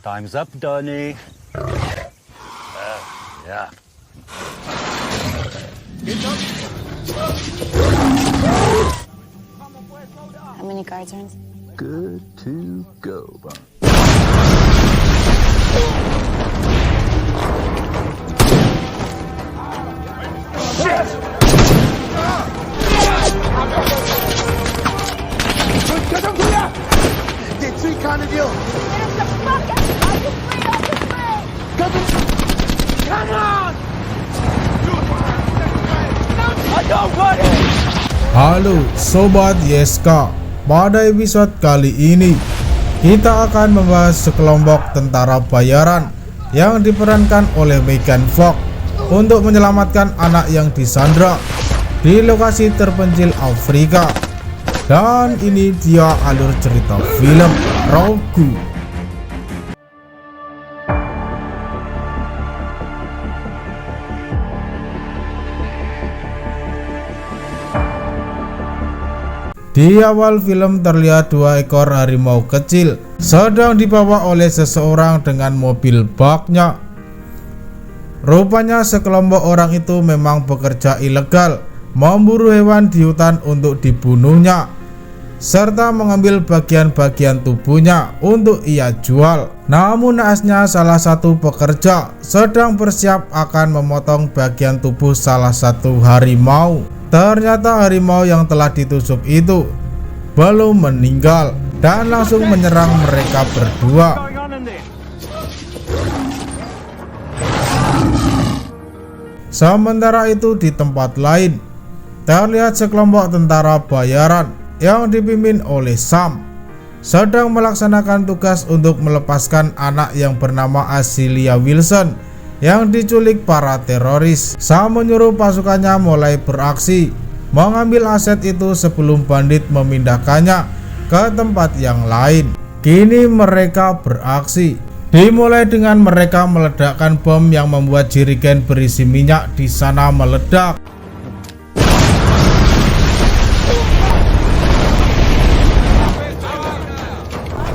Time's up, Donnie. Yeah. How many guards are in? Good to go, bud. Halo Sobat YSK, pada episode kali ini kita akan membahas sekelompok tentara bayaran yang diperankan oleh Megan Fox untuk menyelamatkan anak yang disandra di lokasi terpencil Afrika. Dan ini dia alur cerita film Rogue. Di awal film terlihat dua ekor harimau kecil sedang dibawa oleh seseorang dengan mobil baknya. Rupanya sekelompok orang itu memang bekerja ilegal, memburu hewan di hutan untuk dibunuhnya, serta mengambil bagian-bagian tubuhnya untuk ia jual. Namun naasnya salah satu pekerja sedang bersiap akan memotong bagian tubuh salah satu harimau. Ternyata harimau yang telah ditusuk itu belum meninggal dan langsung menyerang mereka berdua. Sementara itu di tempat lain terlihat sekelompok tentara bayaran yang dipimpin oleh Sam sedang melaksanakan tugas untuk melepaskan anak yang bernama Azealia Wilson yang diculik para teroris. Sam menyuruh pasukannya mulai beraksi mengambil aset itu sebelum bandit memindahkannya ke tempat yang lain. Kini mereka beraksi, dimulai dengan mereka meledakkan bom yang membuat jerigen berisi minyak di sana meledak.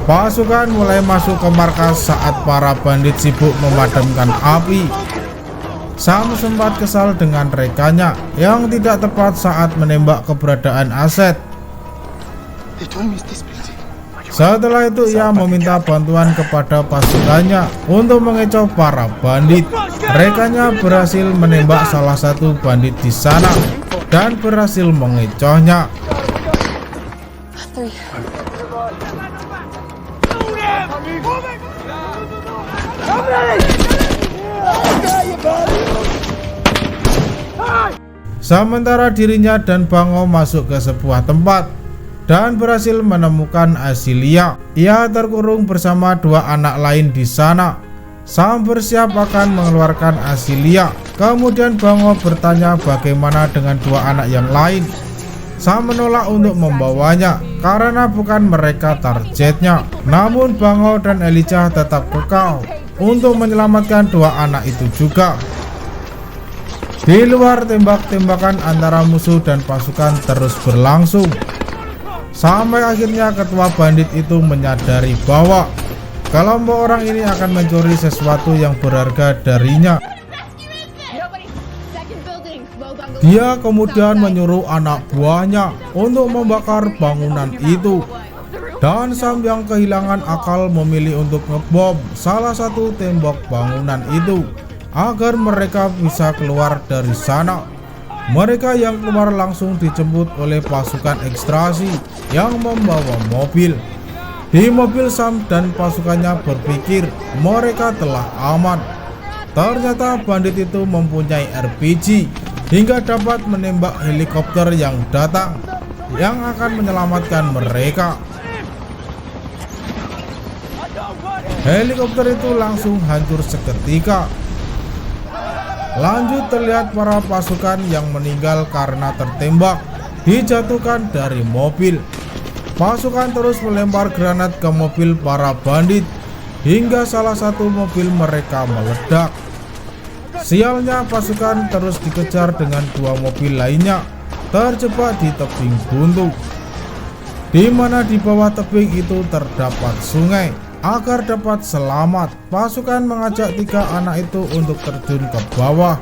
Pasukan mulai masuk ke markas saat para bandit sibuk memadamkan api. Sam sempat kesal dengan rekannya yang tidak tepat saat menembak keberadaan aset. Setelah itu ia meminta bantuan kepada pasukannya untuk mengecoh para bandit. Rekannya berhasil menembak salah satu bandit di sana dan berhasil mengecohnya. Sementara dirinya dan Bango masuk ke sebuah tempat dan berhasil menemukan Azealia. Ia terkurung bersama dua anak lain di sana. Sam bersiap akan mengeluarkan Azealia. Kemudian Bango bertanya bagaimana dengan dua anak yang lain. Sam menolak untuk membawanya karena bukan mereka targetnya. Namun Bango dan Elijah tetap kekal untuk menyelamatkan dua anak itu juga. Di luar tembak-tembakan antara musuh dan pasukan terus berlangsung sampai akhirnya ketua bandit itu menyadari bahwa kelompok orang ini akan mencuri sesuatu yang berharga darinya. Dia kemudian menyuruh anak buahnya untuk membakar bangunan itu, dan Sam yang kehilangan akal memilih untuk ngebom salah satu tembok bangunan itu agar mereka bisa keluar dari sana. Mereka yang keluar langsung dijemput oleh pasukan ekstrasi yang membawa mobil. Di mobil Sam dan pasukannya berpikir mereka telah aman. Ternyata bandit itu mempunyai RPG hingga dapat menembak helikopter yang datang yang akan menyelamatkan mereka. Helikopter itu langsung hancur seketika. Lanjut terlihat para pasukan yang meninggal karena tertembak dijatuhkan dari mobil. Pasukan terus melempar granat ke mobil para bandit hingga salah satu mobil mereka meledak. Sialnya pasukan terus dikejar dengan dua mobil lainnya terjebak di tebing buntu, di mana di bawah tebing itu terdapat sungai. Agar dapat selamat, pasukan mengajak 3 anak itu untuk terjun ke bawah.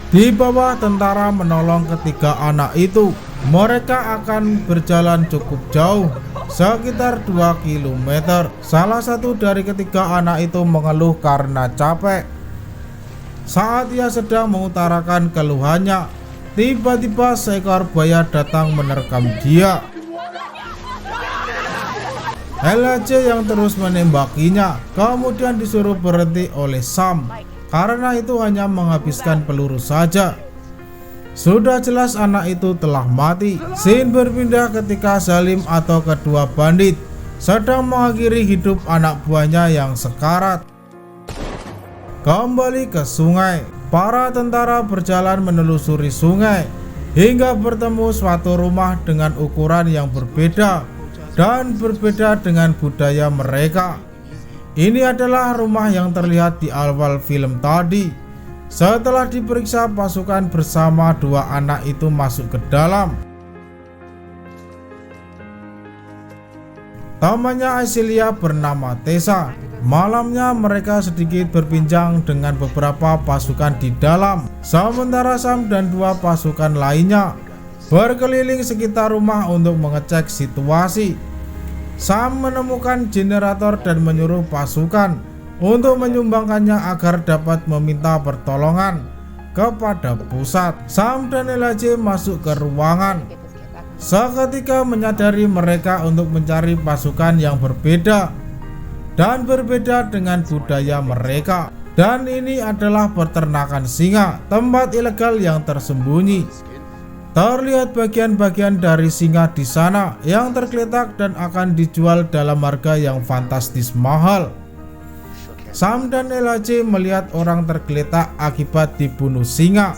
Di bawah tentara menolong ketiga anak itu. Mereka akan berjalan cukup jauh, sekitar 2 km. Salah satu dari ketiga anak itu mengeluh karena capek. Saat ia sedang mengutarakan keluhannya, tiba-tiba seekor buaya datang menerkam dia. LHC yang terus menembakinya, kemudian disuruh berhenti oleh Sam, karena itu hanya menghabiskan peluru saja. Sudah jelas anak itu telah mati. Scene berpindah ketika Salim atau kedua bandit sedang mengakhiri hidup anak buahnya yang sekarat. Kembali ke sungai, para tentara berjalan menelusuri sungai hingga bertemu suatu rumah dengan ukuran yang berbeda dan berbeda dengan budaya mereka. Ini adalah rumah yang terlihat di awal film tadi. Setelah diperiksa, pasukan bersama 2 anak itu masuk ke dalam. Temannya Aisilia bernama Tessa. Malamnya mereka sedikit berbincang dengan beberapa pasukan di dalam, sementara Sam dan 2 pasukan lainnya berkeliling sekitar rumah untuk mengecek situasi. Sam menemukan generator dan menyuruh pasukan untuk menyumbangkannya agar dapat meminta pertolongan kepada pusat. Sam dan LHC masuk ke ruangan. Seketika menyadari mereka untuk mencari pasukan yang berbeda dan berbeda dengan budaya mereka. Dan ini adalah peternakan singa, tempat ilegal yang tersembunyi. Terlihat bagian-bagian dari singa di sana yang tergeletak dan akan dijual dalam harga yang fantastis mahal. Sam dan LHC melihat orang tergeletak akibat dibunuh singa.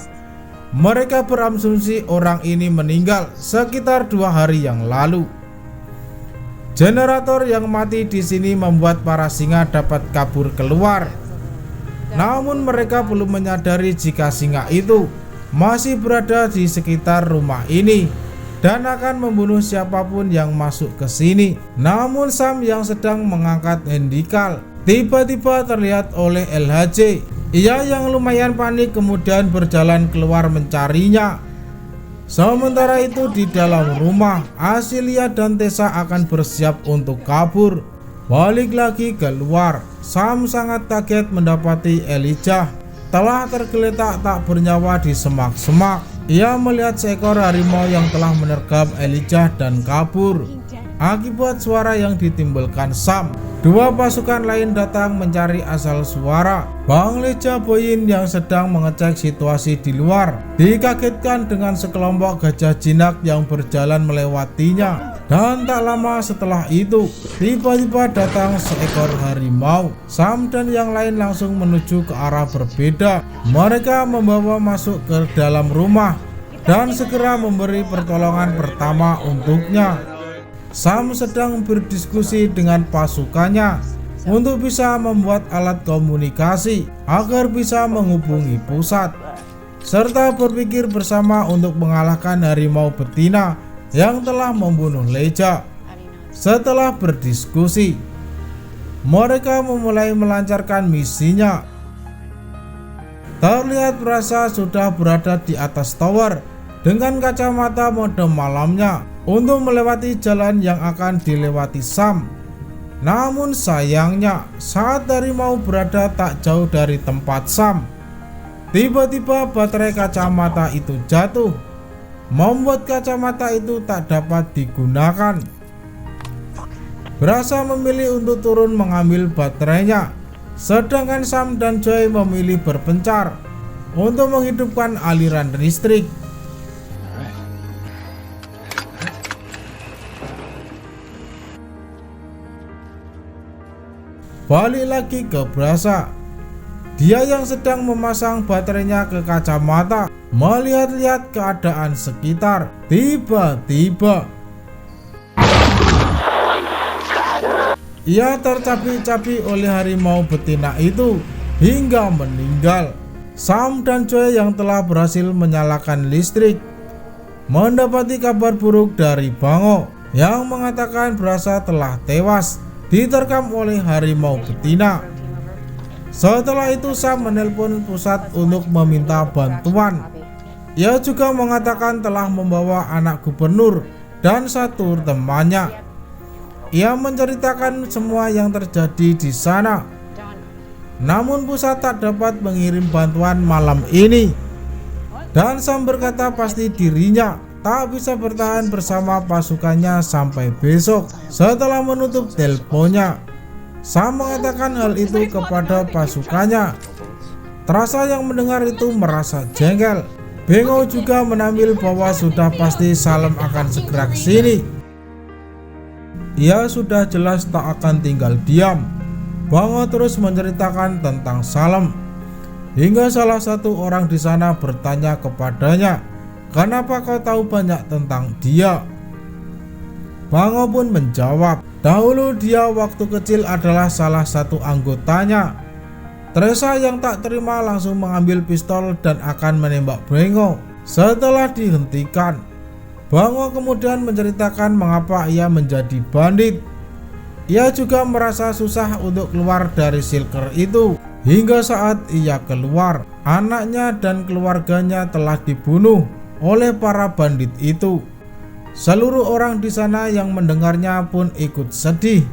Mereka berasumsi orang ini meninggal sekitar 2 hari yang lalu. Generator yang mati di sini membuat para singa dapat kabur keluar. Namun mereka belum menyadari jika singa itu masih berada di sekitar rumah ini dan akan membunuh siapapun yang masuk ke sini. Namun Sam yang sedang mengangkat handikal tiba-tiba terlihat oleh LHC. Ia yang lumayan panik kemudian berjalan keluar mencarinya. Sementara itu di dalam rumah, Aisilia dan Tessa akan bersiap untuk kabur. Balik lagi keluar, Sam sangat kaget mendapati Elijah telah tergeletak tak bernyawa di semak-semak. Ia melihat seekor harimau yang telah menerkam Elijah dan kabur akibat suara yang ditimbulkan Sam. 2 pasukan lain datang mencari asal suara. Bang Leja Boyin yang sedang mengecek situasi di luar dikagetkan dengan sekelompok gajah jinak yang berjalan melewatinya. Dan tak lama setelah itu, tiba-tiba datang seekor harimau. Sam dan yang lain langsung menuju ke arah berbeda. Mereka membawa masuk ke dalam rumah dan segera memberi pertolongan pertama untuknya. Sam sedang berdiskusi dengan pasukannya untuk bisa membuat alat komunikasi agar bisa menghubungi pusat, serta berpikir bersama untuk mengalahkan harimau betina yang telah membunuh Leja. Setelah berdiskusi, mereka memulai melancarkan misinya. Terlihat Prasa sudah berada di atas tower dengan kacamata mode malamnya untuk melewati jalan yang akan dilewati Sam. Namun sayangnya, saat harimau berada tak jauh dari tempat Sam, tiba-tiba baterai kacamata itu jatuh, membuat kacamata itu tak dapat digunakan. Prasa memilih untuk turun mengambil baterainya, sedangkan Sam dan Joy memilih berpencar untuk menghidupkan aliran listrik. Balik lagi ke Prasa. Dia yang sedang memasang baterainya ke kacamata melihat-lihat keadaan sekitar. Tiba-tiba Ia tercapik-capik oleh harimau betina itu hingga meninggal. Sam dan Joy yang telah berhasil menyalakan listrik mendapati kabar buruk dari Bango yang mengatakan berasa telah tewas diterkam oleh harimau betina. Setelah itu Sam menelpon pusat untuk meminta bantuan. Ia juga mengatakan telah membawa anak gubernur dan satu temannya. Ia menceritakan semua yang terjadi di sana. Namun pusat tak dapat mengirim bantuan malam ini. Dan Sam berkata pasti dirinya tak bisa bertahan bersama pasukannya sampai besok. Setelah menutup teleponnya, Sam mengatakan hal itu kepada pasukannya. Terasa yang mendengar itu merasa jengkel. Bango juga menambil bahwa sudah pasti Salem akan segera ke sini. Ia sudah jelas tak akan tinggal diam. Bango terus menceritakan tentang Salem hingga salah satu orang di sana bertanya kepadanya, "Kenapa kau tahu banyak tentang dia?" Bango pun menjawab, dahulu dia waktu kecil adalah salah satu anggotanya. Teresa yang tak terima langsung mengambil pistol dan akan menembak Bango. Setelah dihentikan, Bango kemudian menceritakan mengapa ia menjadi bandit. Ia juga merasa susah untuk keluar dari Silker itu. Hingga saat ia keluar, anaknya dan keluarganya telah dibunuh oleh para bandit itu. Seluruh orang di sana yang mendengarnya pun ikut sedih.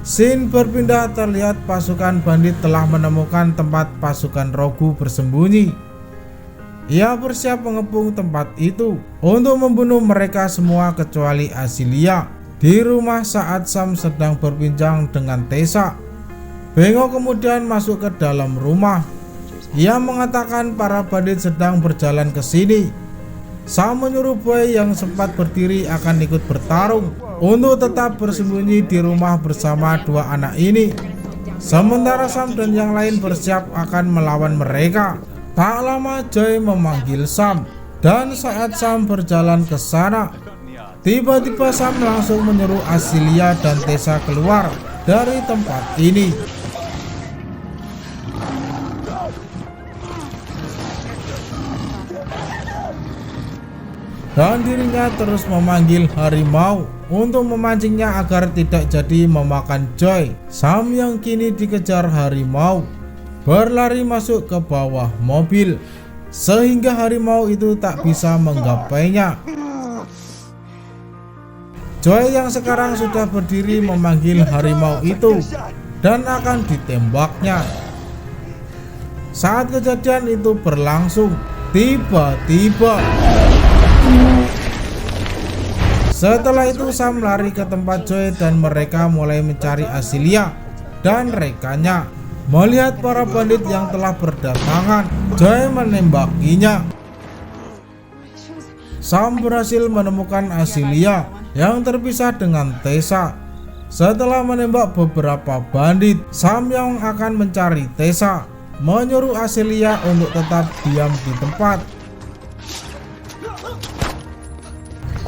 Scene berpindah, terlihat pasukan bandit telah menemukan tempat pasukan Rogu bersembunyi. Ia bersiap mengepung tempat itu untuk membunuh mereka semua kecuali Asilia. Di rumah saat Sam sedang berbincang dengan Tessa, Bango kemudian masuk ke dalam rumah. Ia mengatakan para bandit sedang berjalan ke sini. Sam menyuruh Boy yang sempat berdiri akan ikut bertarung untuk tetap bersembunyi di rumah bersama dua anak ini. Sementara Sam dan yang lain bersiap akan melawan mereka. Tak lama Joy memanggil Sam, dan saat Sam berjalan ke sana, tiba-tiba Sam langsung menyuruh Asilia dan Tessa keluar dari tempat ini. Dan dirinya terus memanggil harimau untuk memancingnya agar tidak jadi memakan Joy. Sam yang kini dikejar harimau berlari masuk ke bawah mobil sehingga harimau itu tak bisa menggapainya. Joy yang sekarang sudah berdiri memanggil harimau itu dan akan ditembaknya. Saat kejadian itu berlangsung, tiba-tiba setelah itu Sam lari ke tempat Joy dan mereka mulai mencari Asilia dan rekannya. Melihat para bandit yang telah berdatangan, Joy menembakinya. Sam berhasil menemukan Asilia yang terpisah dengan Tessa. Setelah menembak beberapa bandit, Sam yang akan mencari Tessa menyuruh Asilia untuk tetap diam di tempat.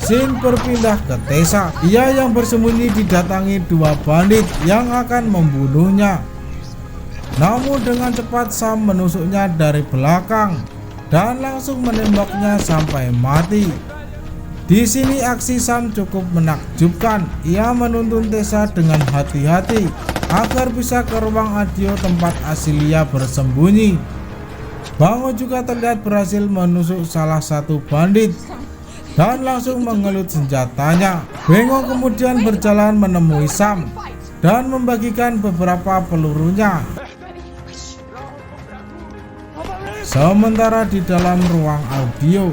Scene berpindah ke Tessa. Ia yang bersembunyi didatangi dua bandit yang akan membunuhnya. Namun dengan cepat Sam menusuknya dari belakang dan langsung menembaknya sampai mati. Di sini aksi Sam cukup menakjubkan. Ia menuntun Tessa dengan hati-hati agar bisa ke ruang audio tempat Asilia bersembunyi. Bango juga terlihat berhasil menusuk salah satu bandit dan langsung mengelut senjatanya. Bango kemudian berjalan menemui Sam dan membagikan beberapa pelurunya. Sementara di dalam ruang audio,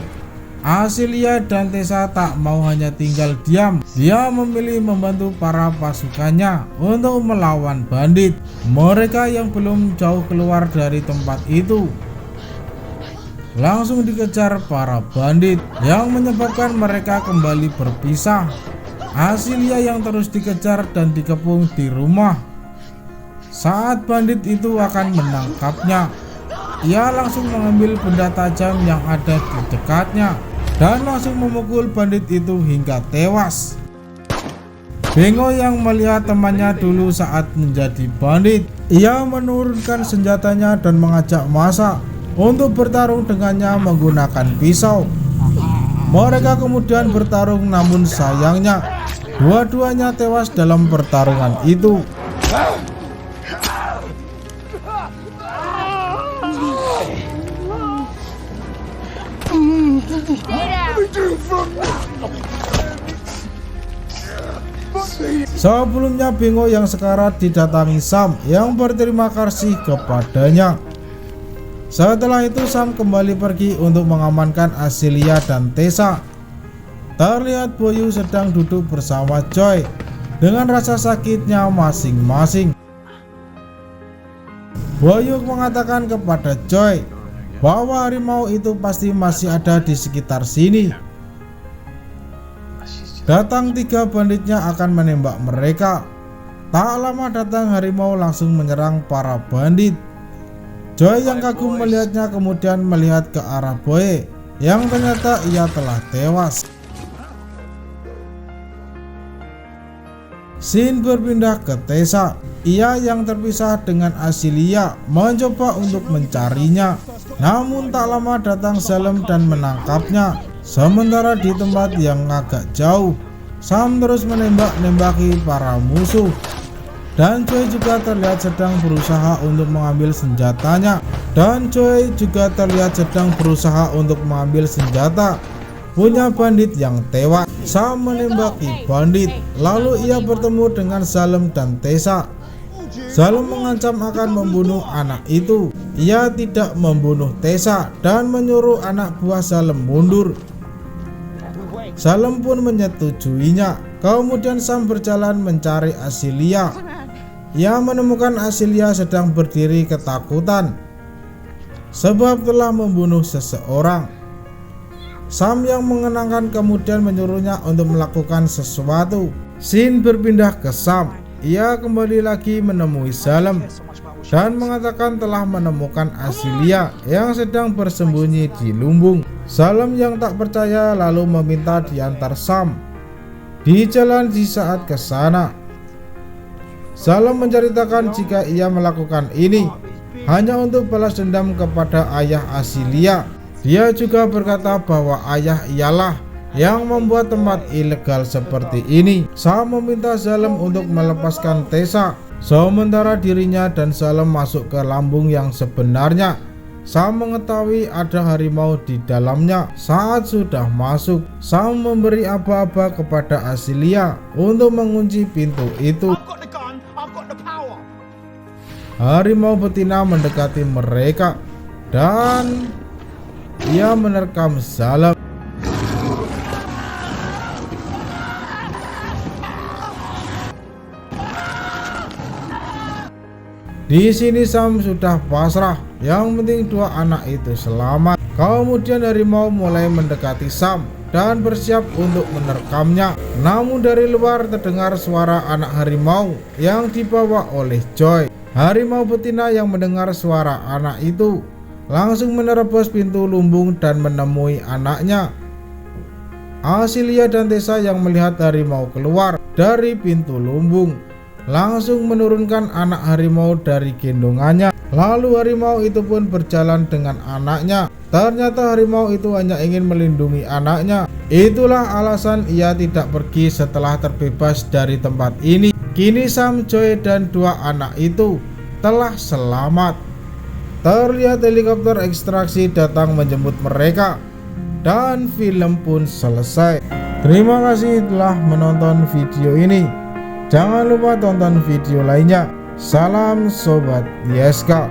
Asilia dan Tessa tak mau hanya tinggal diam. Dia memilih membantu para pasukannya untuk melawan bandit. Mereka yang belum jauh keluar dari tempat itu langsung dikejar para bandit yang menyebabkan mereka kembali berpisah. Asilia yang terus dikejar dan dikepung di rumah. Saat bandit itu akan menangkapnya, ia langsung mengambil benda tajam yang ada di dekatnya dan langsung memukul bandit itu hingga tewas. Bingo yang melihat temannya dulu saat menjadi bandit, ia menurunkan senjatanya dan mengajak massa untuk bertarung dengannya menggunakan pisau. Mereka kemudian bertarung, namun sayangnya dua-duanya tewas dalam pertarungan itu. Sebelumnya Bingo yang sekarat didatangi Sam yang berterima kasih kepadanya. Setelah itu Sam kembali pergi untuk mengamankan Azealia dan Tessa. Terlihat Boyu sedang duduk bersama Joy dengan rasa sakitnya masing-masing. Boyu mengatakan kepada Joy bahwa harimau itu pasti masih ada di sekitar sini. Datang 3 banditnya akan menembak mereka. Tak lama datang harimau langsung menyerang para bandit. Joy yang kagum melihatnya kemudian melihat ke arah Boy yang ternyata ia telah tewas. Scene berpindah ke Tessa. Ia yang terpisah dengan Azealia mencoba untuk mencarinya, namun tak lama datang Salem dan menangkapnya. Sementara di tempat yang agak jauh, Sam terus menembak-nembaki para musuh, dan Joy juga terlihat sedang berusaha untuk mengambil senjata punya bandit yang tewas. Sam menembaki bandit, lalu ia bertemu dengan Salem dan Tessa. Salem mengancam akan membunuh anak itu. Ia tidak membunuh Tessa dan menyuruh anak buah Salem mundur. Salem pun menyetujuinya. Kemudian Sam berjalan mencari Azealia. Ia menemukan Azealia sedang berdiri ketakutan sebab telah membunuh seseorang. Sam yang mengenangkan kemudian menyuruhnya untuk melakukan sesuatu. Scene berpindah ke Sam. Ia kembali lagi menemui Salem dan mengatakan telah menemukan Azealia yang sedang bersembunyi di lumbung. Salem yang tak percaya lalu meminta diantar Sam di jalan di saat ke sana. Salem menceritakan jika ia melakukan ini hanya untuk balas dendam kepada ayah Azealia. Dia juga berkata bahwa ayah ialah yang membuat tempat ilegal seperti ini. Sam meminta Salem untuk melepaskan Tessa, sementara dirinya dan Salem masuk ke lambung yang sebenarnya. Sam mengetahui ada harimau di dalamnya. Saat sudah masuk, Sam memberi aba-aba kepada Azealia untuk mengunci pintu itu. Harimau betina mendekati mereka dan ia menerkam Salem. Di sini Sam sudah pasrah, yang penting 2 anak itu selamat. Kemudian harimau mulai mendekati Sam dan bersiap untuk menerkamnya. Namun dari luar terdengar suara anak harimau yang dibawa oleh Joy. Harimau betina yang mendengar suara anak itu langsung menerobos pintu lumbung dan menemui anaknya. Azealia dan Tessa yang melihat harimau keluar dari pintu lumbung langsung menurunkan anak harimau dari gendongannya. Lalu harimau itu pun berjalan dengan anaknya. Ternyata harimau itu hanya ingin melindungi anaknya. Itulah alasan ia tidak pergi setelah terbebas dari tempat ini. Kini Sam, Joy dan 2 anak itu telah selamat. Terlihat helikopter ekstraksi datang menjemput mereka dan film pun selesai. Terima kasih telah menonton video ini. Jangan lupa tonton video lainnya. Salam Sobat YSK.